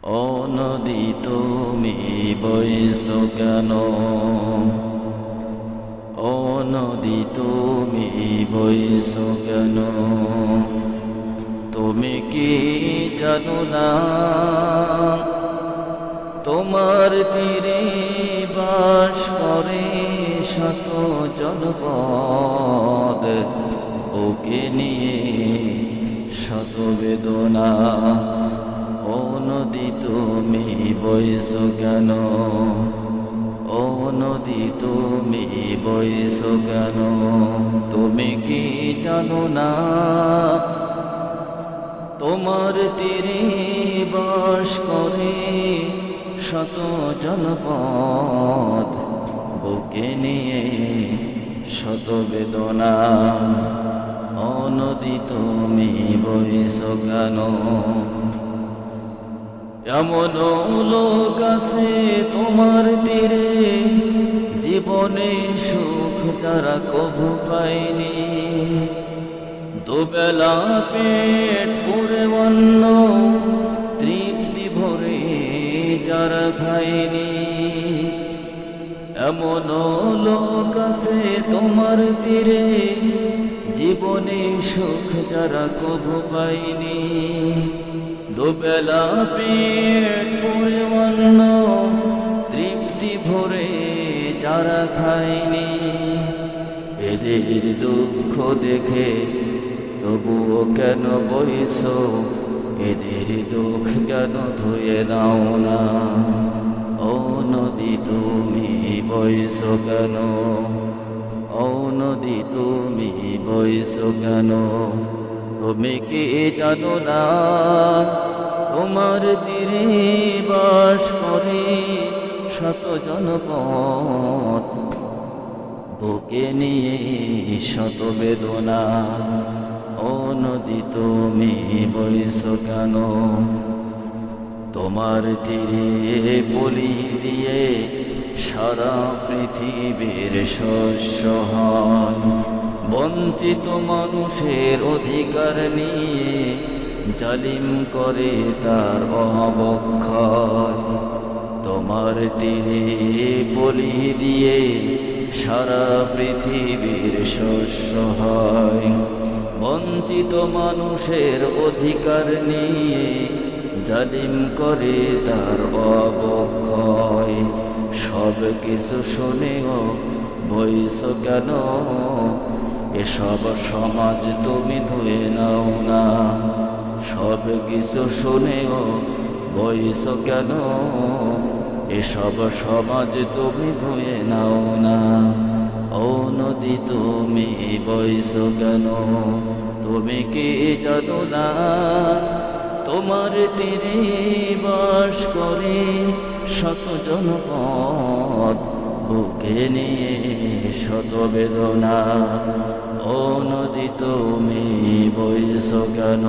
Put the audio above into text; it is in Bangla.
ও নদী তুমি বইছো কেন, ও নদী তুমি বইছো কেন, তুমি কি জানো না তোমার তীরে বাস করে শত জনপদ, বুকে নিয়ে শত বেদনা। ও নদী তুমি বইছো কেন, ও নদী তুমি বইছো কেন, তুমি কি জানো না তোমার তীরে বাস করে শত জনপদ, বুকে নিয়ে শত বেদনা। ও নদী তুমি বইছো কেন, এমন লোক আছে তোমার তীরে জীবনে সুখ যারা কভু পায়নি, দুবেলা পেট পুরে অন্ন তৃপ্তি ভরে যারা খায়নি। এমন লোক আছে তোমার তীরে জীবনে সুখ যারা কভু পায়নি, দুবেলা পেট পুরে অন্ন তৃপ্তি ভরে যারা খায়নি। এদের দুঃখ দেখে তবুও কেন বইছো, এদের দুঃখ কেন ধুয়ে দাও না। ও নদী তুমি বইছো কেন, ও নদী তুমি বইছো কেন, তুমি কি জানো না তোমার তীরে বাস করে শত জনপদ, বুকে নিয়ে শত বেদনা। ও নদী তুমি বইছো কেন, তোমার তীরে পলি দিয়ে সারা পৃথিবীর শস্য হয়, বঞ্চিত মানুষের অধিকার নিয়ে জালিম করে তার অবক্ষয়। তোমার তীরে পলি দিয়ে সারা পৃথিবীর শস্য হয়, বঞ্চিত মানুষের অধিকার নিয়ে জালিম করে তার অবক্ষয়। সব কিছু শুনেও বইছো কেন, এসব সমাজ তুমি ধুয়ে নাও না। সব কিছু শুনেও বইছো কেন, এসব সমাজ তুমি ধুয়ে নাও না। ও নদী তুমি বইছো কেন, তুমি কি জানো না তোমার তীরে বাস করে শত জনপদ, বুকে নিয়ে শত বেদনা। ও নদী তুমি বইছো কেন।